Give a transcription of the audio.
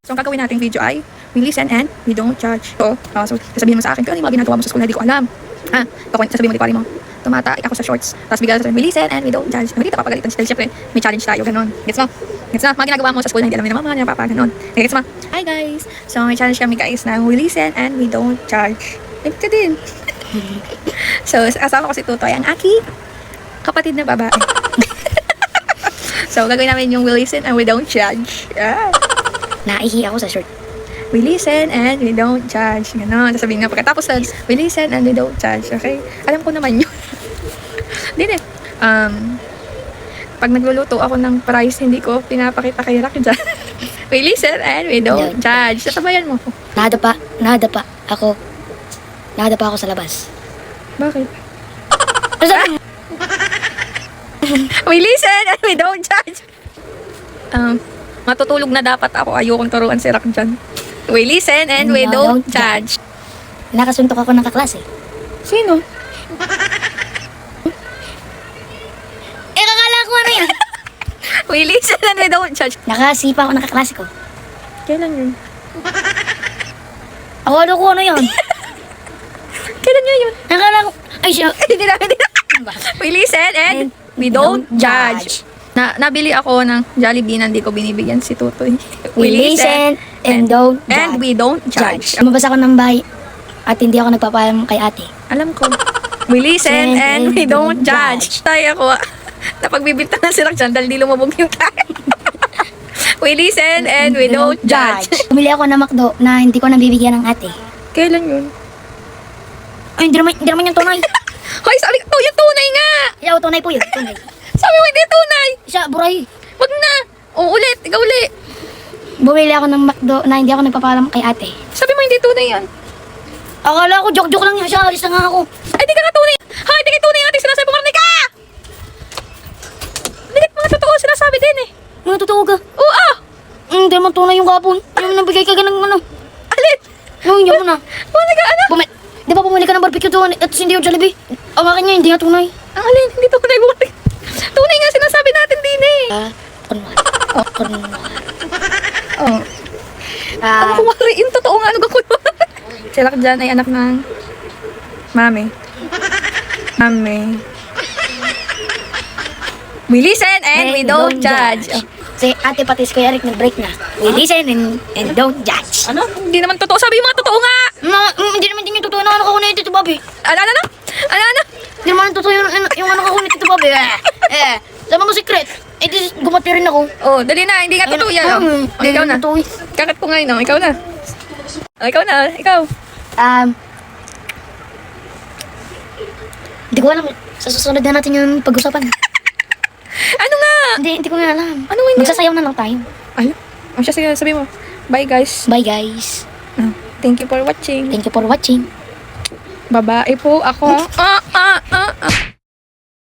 So, ang gagawin nating video ay we listen and we don't judge. So, sasabihin mo sa akin, kung ano yung mga ginagawa mo sa school na di ko alam. Sasabihin mo di pari mo, tumata ako sa shorts. Tapos bigla sasabihin, we listen and we don't judge. Hindi ito papagalitan. Dahil syempre, may challenge tayo, ganon. Gets mo? Gets mo? Mga ginagawa mo sa school na hindi alam ni mama, ni papa, ganon. Gets mo? Hi guys! So, may challenge kami guys na we listen and we don't judge. Ibig ka din. So, kasama ko si Tutoy, ang aki kapatid na babae. So, gagawin namin yung we listen and we don't judge. Naihi ako sa short. We listen and we don't judge. Ganon. Sasabihin nga pagkatapos nun, we listen and we don't judge. Okay? Alam ko naman yun. Hindi eh. Pag nagluluto ako ng price, hindi ko pinapakita kay Rock dyan. We listen and we don't judge. Sasabayan mo ko. Nadapa ako sa labas. Bakit? We listen and we don't judge. Matutulog na dapat ako. Ayokong turuan si Rock dyan. We listen and we don't judge. Nakasuntok ako ng kaklase. Sino? Kakala ko ano yan? We listen and we don't judge. Nakasipa ako ng kaklase ko. Kailan yun? Akala ko ano yan? Kailan nga yun? Nakala ko, ay siya. Hindi na. We listen and we don't judge. Nabili ako ng Jollibee na hindi ko binibigyan si Tutoy. We listen and don't judge. And we don't judge. Lumabas ako ng bahay at hindi ako nagpapaalam kay ate. Alam ko. We listen and we don't judge. Tayo ako. Napagbibintangan si Rock dyan dahil di lumabog yung tayo. We listen and we don't judge. Bumili ako ng McDo na hindi ko nabibigyan ng ate. Kailan yun? Ay, hindi naman yung tunay. Hoy, sabi ko, yung tunay nga! Yaw, tunay po yun. Tunay. Sabi mo hindi tunay! Siya, buray. Wag na! O, ulit, ikaw ulit. Bumili ako ng McDo na hindi ako nagpapaalam kay ate. Sabi mo hindi tunay yan. Akala ko, joke-joke lang yan siya. Alis na nga ako. Ay, di ka nga tunay. Ha, di ka tunay yung ating sinasabi mo. Marinig ka! Hindi ka mga totoo sinasabi din eh. Mga totoo ka. Oo, Hindi naman tunay yung kapon. Hindi mo nabigay ka ganang ano. Alin? Hindi mo na. Wala ka, ano? Di ba bumili ka ng barbecue doon at hindi yung Jollibee? Ang akin niya, hindi nga tunay. Ang alin, hindi tunay. Bumalik. Tunay nga sinasabi natin din eh. Kunwari. Oh. Ano kumari? Yung totoo nga, ano gagawin mo? Si Rock dyan ay anak ng Mami. We listen and we don't judge. Si ate pati si Kuya Eric nag-break na. We listen and don't judge. Ano? Hindi naman totoo. Sabi yung mga totoo nga. Hindi naman din yung totoo na anak ako na Tito Bobby. Ano? Hindi naman totoo yung anak ako ni Tito Bobby. Sama mo secret. Gumati rin ako. Oh, dali na. Hindi nga totoo yan. Oh, ikaw na. Kakat ko ngayon. Oh. Ikaw na. Ikaw. Hindi ko alam. Sa susunod na natin yung pag-usapan. Ano nga? Hindi ko nga alam. Ano nga? Magsasayaw na lang tayo. Ano? Sige, sabi mo. Bye guys. Bye guys. Thank you for watching. Thank you for watching. Babae po ako.